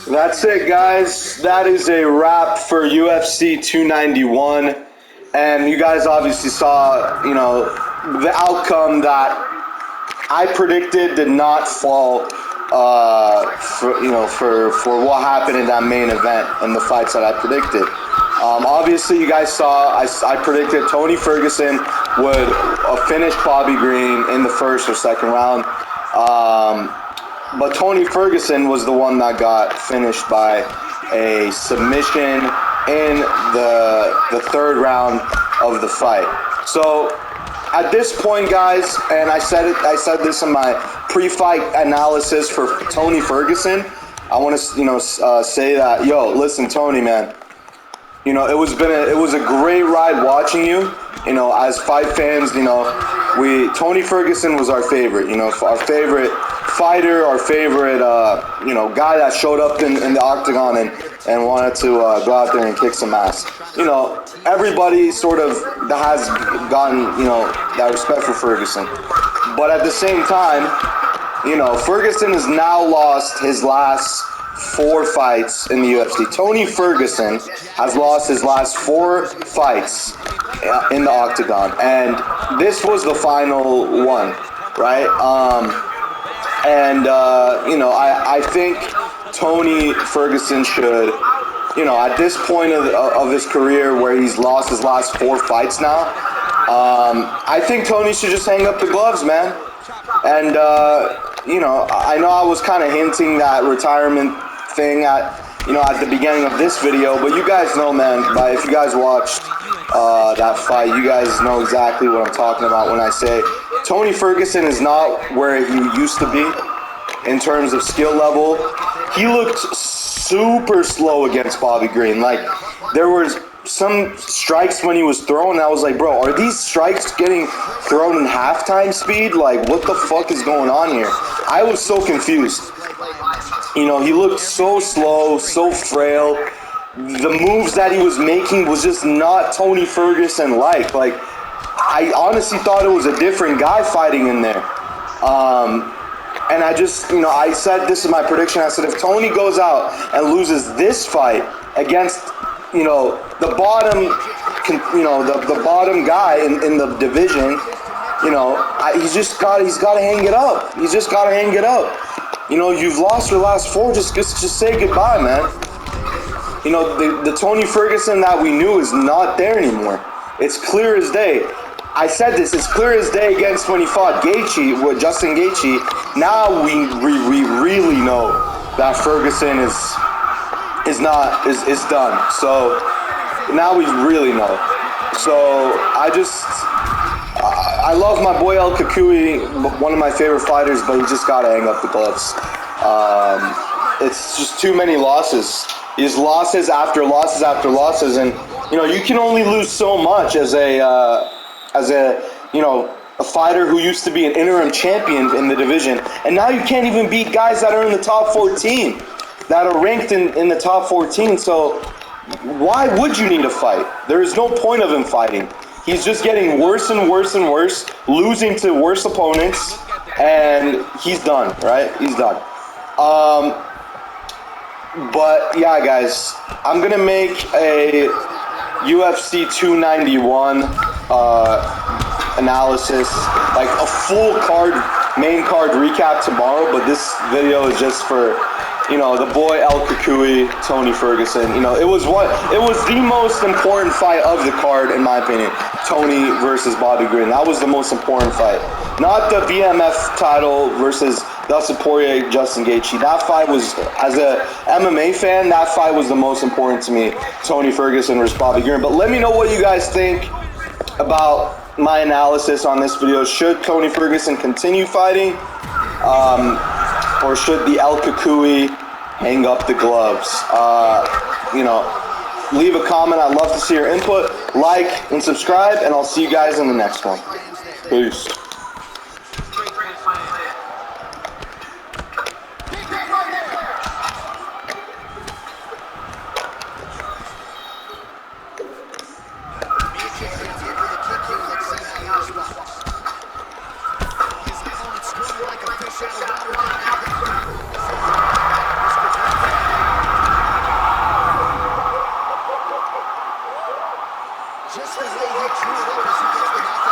That's it, guys. That is a wrap for UFC 291. And you guys obviously saw, the outcome that I predicted did not fall for what happened in that main event and the fights that I predicted. Obviously, you guys saw I predicted Tony Ferguson would finish Bobby Green in the first or second round. But Tony Ferguson was the one that got finished by a submission in the third round of the fight. So at this point, guys, and I said this in my pre-fight analysis for Tony Ferguson. I want to say that, listen, Tony, man. It was a great ride watching you. As fight fans, Tony Ferguson was our favorite. Our favorite fighter, our favorite, guy that showed up in the octagon and wanted to go out there and kick some ass. Everybody sort of has gotten, that respect for Ferguson. But at the same time, Ferguson has now lost his last 4 fights in the UFC. Tony Ferguson has lost his last 4 fights in the octagon. And this was the final one, right? I think Tony Ferguson should, at this point of his career where he's lost his last 4 fights now, I think Tony should just hang up the gloves, man. And, I know I was kind of hinting that retirement thing at the beginning of this video, but you guys know, man, if you guys watched that fight, you guys know exactly what I'm talking about when I say Tony Ferguson is not where he used to be in terms of skill level. He looked super slow against Bobby Green. Like, there was some strikes when he was throwing, I was like, bro, are these strikes getting thrown in halftime speed? Like, what the fuck is going on here? I was so confused. He looked so slow, so frail. The moves that he was making was just not Tony Ferguson-like. Like, I honestly thought it was a different guy fighting in there. And I just, I said this is my prediction. I said if Tony goes out and loses this fight against, the bottom, the bottom guy in the division, he's got to hang it up. He's just got to hang it up. You've lost your last 4. Just say goodbye, man. The Tony Ferguson that we knew is not there anymore. It's clear as day. I said this, it's clear as day against when he fought Gaethje, with Justin Gaethje. Now we really know that Ferguson is done. So now we really know. So I love my boy El Kakui, one of my favorite fighters, but he just got to hang up the gloves. It's just too many losses. He's losses after losses after losses, and you can only lose so much as a fighter who used to be an interim champion in the division, and now you can't even beat guys that are in the top 14, that are ranked in the top 14. So why would you need a fight? There is no point of him fighting. He's just getting worse and worse and worse, losing to worse opponents, and he's done, right? He's done. But yeah, guys, I'm gonna make a UFC 291 analysis, like a full main card recap tomorrow, but this video is just for the boy El Kakui, Tony Ferguson. It was the most important fight of the card, in my opinion. Tony versus Bobby Green. That was the most important fight. Not the BMF title versus Dustin Poirier, Justin Gaethje. That fight was, as a MMA fan, that fight was the most important to me. Tony Ferguson versus Bobby Green. But let me know what you guys think about my analysis on this video. Should Tony Ferguson continue fighting? Or should the El Kakui hang up the gloves? Leave a comment. I'd love to see your input. Like and subscribe, and I'll see you guys in the next one. Peace. just the way he drew it up as he gets the knockout.